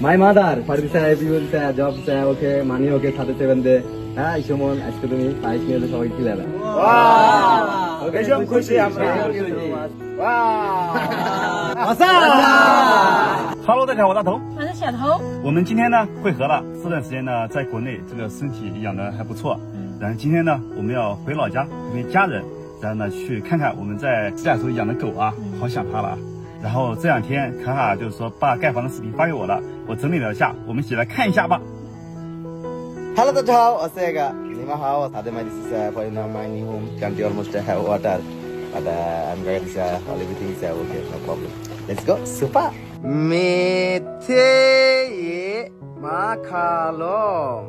My mother, for this everyone say job say okay, money okay, 37 day. হ্যাঁ সুমন আজকে তুমি prize নিয়ে সবাই খেলাবে ওয়াও বেশম খুশি আমরা Hello， 大家好，我大头。我是小头。我们今天呢会合了，这段时间呢在国内这个身体养得还不错，然后今天呢我们要回老家因为家人，然后呢去看看我们在指甲头养的狗啊，好想它了。然后这两天卡卡就是说把盖房的视频发给我了，我整理了一下，我们一起来看一下吧。Hello 大家好，我是那个你们好，我的 my this is for my new home country almost have water but I'm going to say all everything is okay no problem let's go super Mete Makalom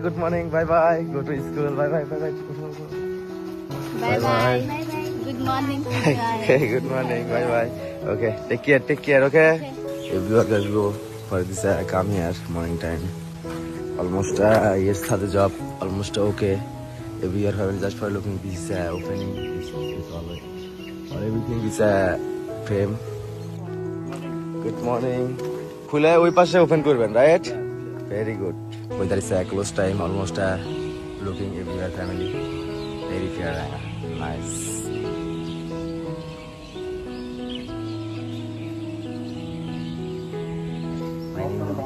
good morning bye bye go to school bye bye bye bye Bye bye. Good morning. okay good morning bye bye okay take care okay everyone guys go for this come here morning time almost yes had the job almost okay every year having just for looking this opening this always or everything is frame good morning khule oi pashe open korben right very good weather is close time almost looking everywhere family very fair nice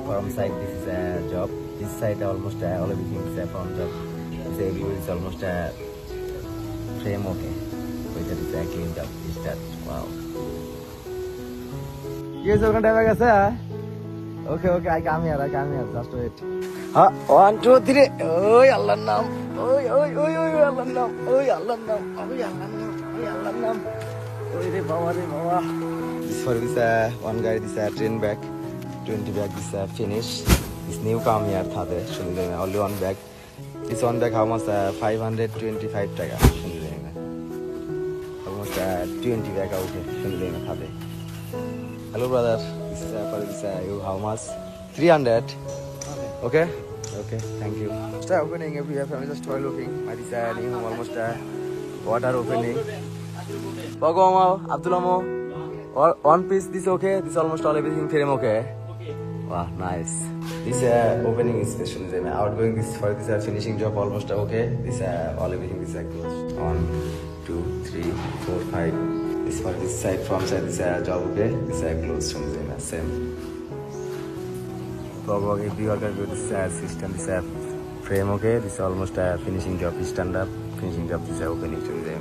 from side this is a job this side almost all everything is from job this area is almost frame okay but it is a clean job is that wow yes open time agase okay I come here just wait ha 1 2 3 oi allah nam oi allah nam oi allah nam oi re baba this for this one guy this train bag 20 bag is finished. This new come here thade only one bag. This one bag how much 525 taka. Almost 20 bag okay. Thade. Hello brother. This is for this you how much 300. Okay. Okay. Thank you. Start opening if you have family just try looking. This new almost water opening. Bagoma Abdulamo. One piece this okay. This almost all everything frame okay. Wow, nice. This opening is special. Outgoing this for this finishing job almost okay. This all everything is closed. 1, 2, 3, 4, 5. This for this side from side this job okay. This closed from the same. Probably if you are going to this system this frame okay. This almost finishing job is stand up. Finishing job this opening from the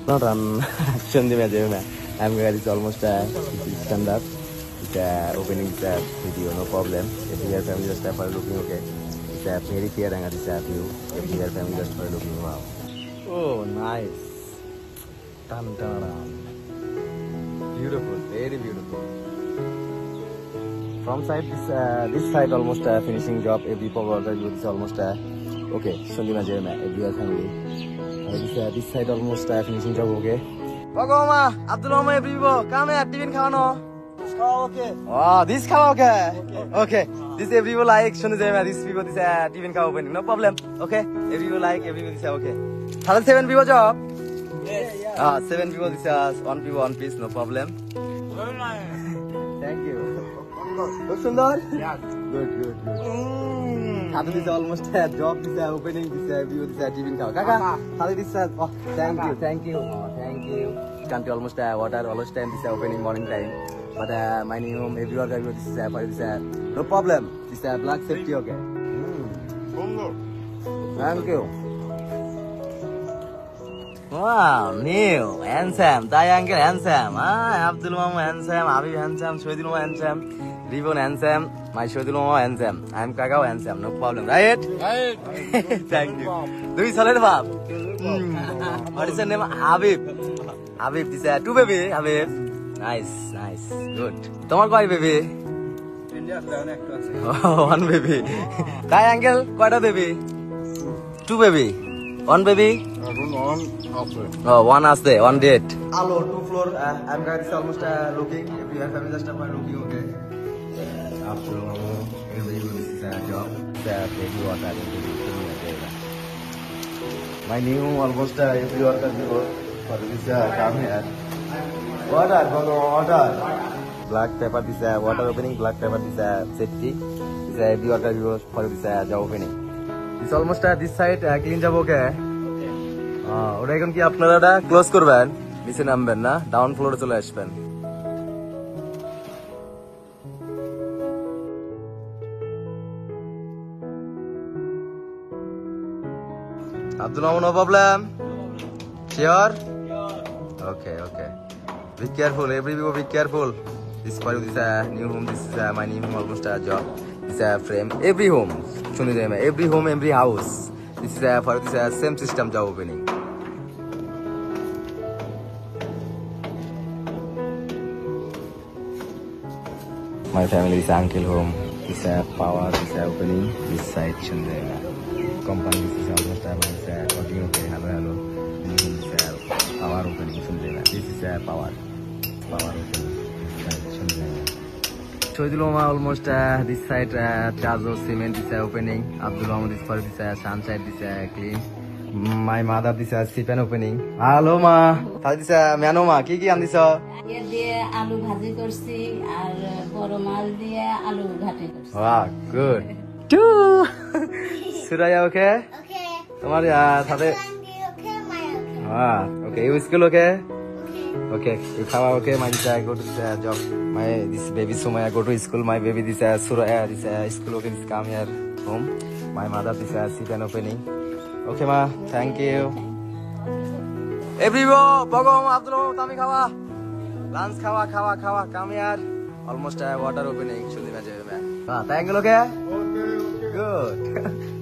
not on Sunday I'm going to almost stand up. Opening the video no problem if your family just for looking okay it's very clear and it's view if your family just for looking wow oh nice dun. Beautiful very beautiful from side this side almost finishing job every power is almost okay Sundima Jema every family this side almost finishing job okay Bagoma Abdulama everybo come here tiffin khano okay. Oh, this cow okay. Okay. This everyone like. This people this even cow opening. No problem. Okay. Everyone like. Everyone is okay. 7 people job. Yes. 7 people this one people one piece. No problem. Thank you. Look Sundar. Yes. Good. This is almost job. This opening. This view. This even cow. Kaka. This oh, thank you. Oh, thank you. Country almost water almost time. This opening morning time. But my new home, everyone got this for this no problem. This black safety okay. Thank you. Wow, new handsome, triangle handsome. Abdul Mama handsome, Abi handsome, Shodil Mama handsome, Ribon handsome, my Shodil Mama handsome. I'm Kakao handsome, no problem, right? Right. Thank you. Do you solid Bob? What is the name? Habib. Habib, this two baby, Habib. Nice, good. Tomar koi baby? One baby. Triangle, quite a baby. 2 baby. 1 baby. Oh, 1 as day, 1 date. Hello, 2 floor. I'm guys almost looking. If you have family, just looking okay. After everybody this is a job. Baby water. My new almost every worker for this come here. Water. black pepper. This is water opening. Black pepper. This is safety. This is every order you for this job opening. This almost this side clean job okay. ওটা এখন কি আপনারা এটা close করবেন, নিচে নামবেন না, down ফ্লোরে চলে আসবেন। Abdul Rahman, no problem. Sure? Okay, okay. Be careful, everybody be careful. This is new home. This is my new home, almost a job. This is a frame. Every home, every home, every house. This is for this same system job opening. My family is uncle home. This is power. This is opening. This side Chandra. Company this is almost working okay. Hello. This is power opening Chandra. This is power opening. Shoidul Mama almost this side Chazo cement is opening. Abdul Rahman this for this sunset this clean. My mother this sipan opening. Hello ma. This Mano ma. Ki am this? ये दिए आलू भाजी करसी और बड़ो माल दिए आलू घाटी करसी। Wow, good. Two. Suraya okay? Okay. तुम्हारे साथे. Okay, my okay. Okay. You school okay? Okay. You खावा okay? My this go to this job. My this baby Sumaya go to school. My baby this Suraya this school okay. This come here home. My mother this sipan opening. Okay ma. Thank you. Everyone, Bogom Abdul Tami खावा. Lunch खावा. Come here. Almost water opening. Shuli में जाए मैं. Thank you okay? Good.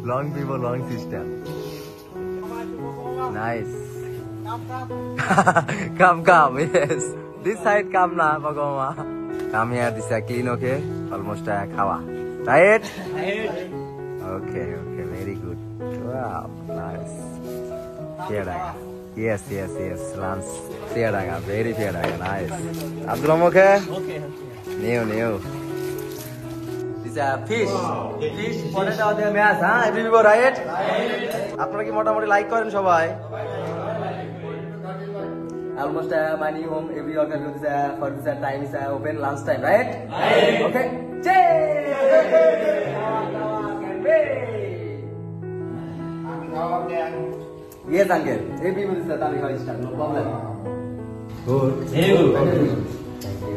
Long people, long system. Nice. Come. Yes. This side come na, Bogoma. Come here. This is clean okay. Almost खावा. Right? Okay. Very good. Wow. Nice. Fair Yes. Lunch. Fair very fair. Nice. Abdul Rahman okay? Okay. New. This is fish. Fish. Potato out there, mass, huh? Everybody right? আপনারা কি মোটামুটি like করেন সবাই? Almost my new home. Every order for this time is open lunch time, right? Okay. Yes, uncle. Everybody is starting to start. No problem. Good. Thank you.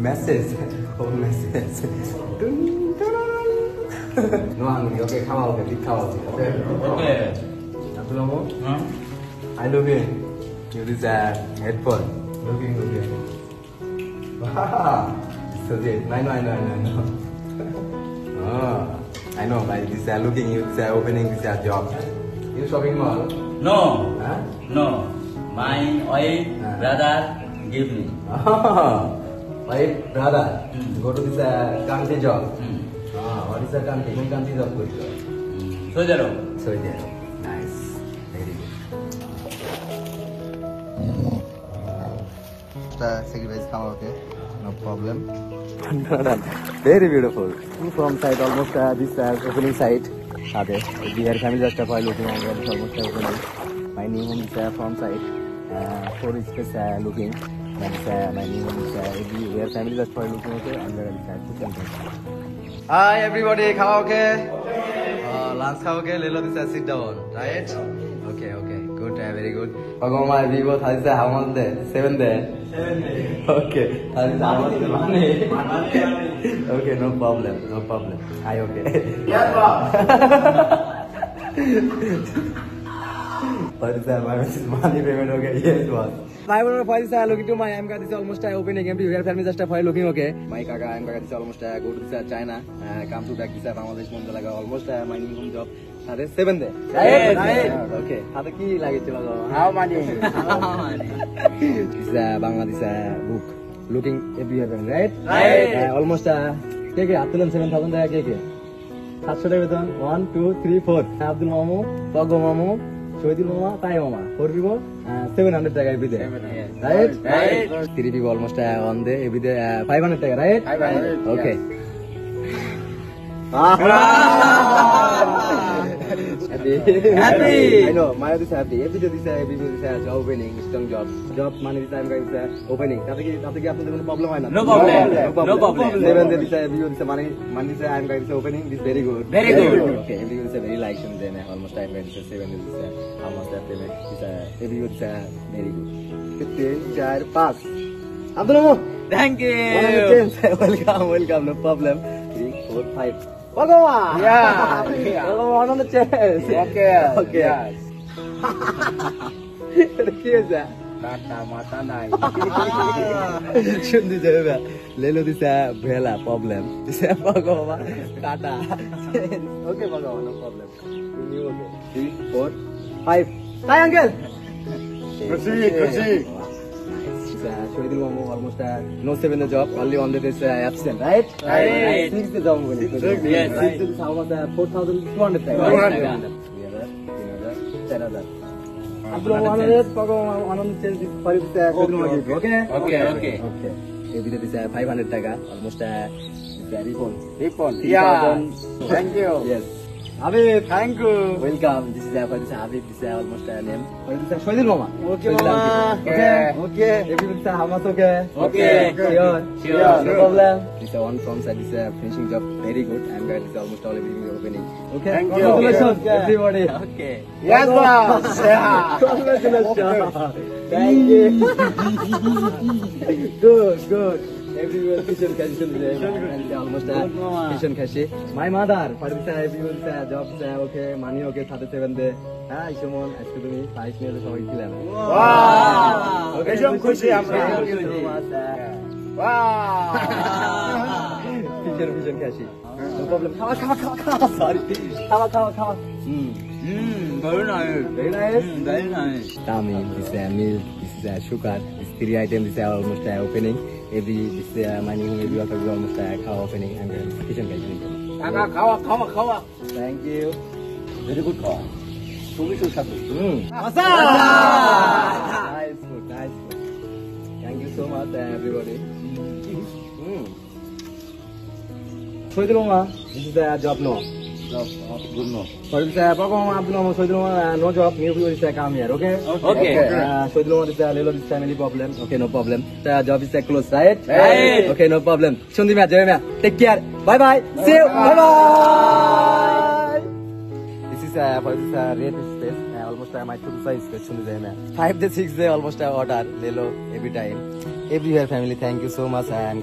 Message. Oh, message. No hungry. Okay, come out. Big come out. Okay. Abdul Rahman. I love you. Use headphone. Looking. Wow. So good. I know. I know. By this looking, you opening this job. You shopping mall? No. Huh? No. My wife, brother, give me. My brother, go to this country job. What is the country? Which country job go to? Sojaro. Nice. Very good. Sacrifice come okay. No problem. Very beautiful. Two from side almost this opening side. We are family just a looking almost opening. My new home is from side. 4 space looking. My new home is we are family just looking okay. And there is Hi everybody, खाओ okay? Lunch खाओ okay? ले लो this sit down, right? Okay, good, very good. Pagoma Vivo has how much there? 7 there. 7 there. Okay, how much money? Okay, no problem. I okay. Yes, boss. What is that? My money payment okay? Yes, boss. My brother is looking to my Amka. This is almost opening empty. We are family just looking okay. My kaka Amka is almost go to China. Come to back this Bangladesh Mondalaga. Almost my new home job. 7 there. Right. Okay. How the key like it? How money? This is Bangladesh book. Looking everywhere, right? Right. Almost Abdul 7,000 there. 700 1, 2, 3, 4. Abdul Mamu, Pago Mamu. Shoidul Mama, Tai Mama. 4 people, 700 taka every day. Right? 3 people almost on day, every day 500 taka, right? 500. Okay. Happy. I know. My is happy. Every day is job opening, strong job. Job money is time guys opening. That's no problem. No problem. Seven days is money is time guys opening. This very good. Very good. Okay. Every is very like then almost time guys 7 days is almost that payment is every is very good. 15, 4, 5. Abdul Thank you. Welcome. No problem. 3, 4, 5. Bhagawan! Yeah. One on the chest. Okay. Yes. কি হয়েছে? Tata mata nai. শুনতে যাবে লেলো দিছে ভেলা problem দিছে ভগবান tata ওকে ভগবান no problem you okay 3 4 5 তাই আঙ্কেল খুশি Shuri Dil Mamu almost no 7 the job, only on the is absent, right? Right. 6 the job. Yes. 6 is how much? 4,200. 400. 10,000. Abdul 100. Pagawan 100 change this for you. Okay. Okay. Maybe that is 500 taka. Almost refund. Yeah. Thank you. Yes. Habib, Thank you. welcome. This is Habib. This is almost name. This is Shoidil Mama. Okay, Mama. Okay. Everything is how much okay? Okay. Sure. No problem. This is one from side. This is finishing job. Very good. And guys, this is almost all everything opening. Okay. Thank you. Congratulations, everybody. Okay. Yes, boss. Congratulations. Thank you. Good. Everyone kitchen today. Almost kitchen kashi. My mother, Parvisa, everyone job okay, money okay, 37 day. Ishomon, excuse me, 5 years of kilam. Wow. Okay, Ishom khushi amra. Thank you so much. Wow. Kitchen kashi. No problem. Khawa. Sorry. Khawa. Very nice. Very nice. Very nice. Tummy, this is milk, this is sugar, this 3 items, this is almost opening. Every this money maybe almost opening and kitchen kitchen. Khawa. Thank you. Very good call. Tumi sushatu. Nice food. Thank you so much, everybody. Soidiloma, this is a job no. Good no. For this, Abdul Soidiloma, no job. New people is come here. Okay. Soidiloma is a little family problem. Okay, no problem. The job is close, right? Right. Okay, no problem. Shundi me, take care. Bye. See you. Bye. This is for this red space. Almost my two size space. Shundi me. 5 to 6 day almost order. Lelo every time. Everywhere family. Thank you so much. I am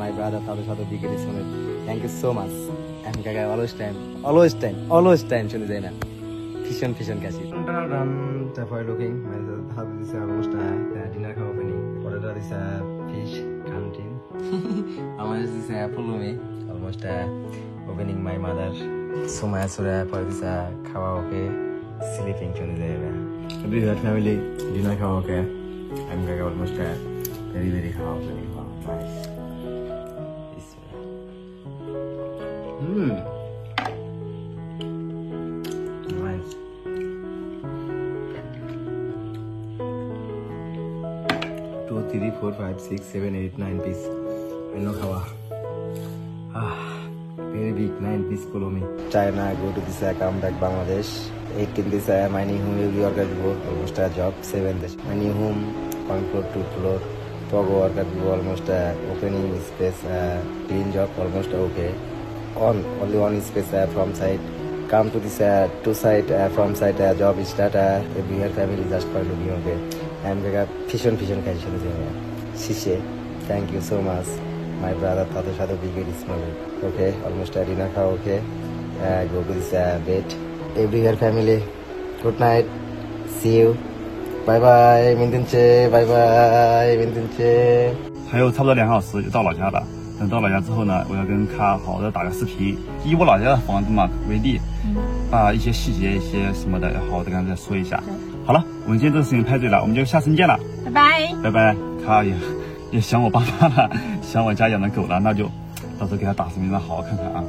my brother. Thank you so much. And Gaga always time শুনে যায় না fission কাশি তারপরে looking have this almost dinner খাওয়া opening পরেটা this fish canteen আমার this follow me almost opening my mother so my sura পরে this খাওয়া ওকে sleeping শুনে যায় না every family dinner খাওয়া ওকে and Gaga almost very খাওয়া opening nice Nice. 2, 3, 4, 5, 6, 7, 8, 9 piece. I know how. Very big 9 piece follow me. China, go to this come back Bangladesh. 18 this my new home will be organized almost a job 7 this. My new home 1 floor 2 floor. Pogo work almost opening space clean job almost okay. Only one space from side. Come to this 2 side from side job start every year family just for looking okay. I'm like a fission catching. Shishe, thank you so much. My brother Tata Shado big this moment. Okay, almost dinner ka okay. Go to this bed. Every year family. Good night. See you. Bye.明天见。还有差不多2个小时就到老家了。等到老家之后呢，我要跟他好好的打个视频，以我老家的房子嘛为例，把一些细节、一些什么的，要好好的跟他再说一下。好了，我们今天这个视频拍这里了，我们就下次见了，拜拜。他也想我爸妈了，想我家养的狗了，那就到时候给他打视频，让好好看看啊。